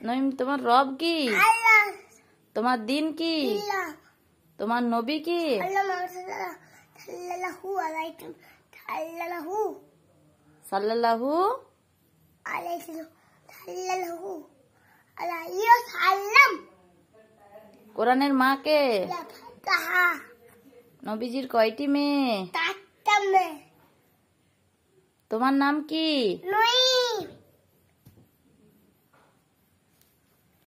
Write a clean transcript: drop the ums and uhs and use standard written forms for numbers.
নঈম, তোমার রব কি? তোমার দিন কি? তোমার নবী কি? সাল্লাল্লাহু কোরআনের মা কে? নবীজির কয়টি মেয়ে? তোমার নাম কি?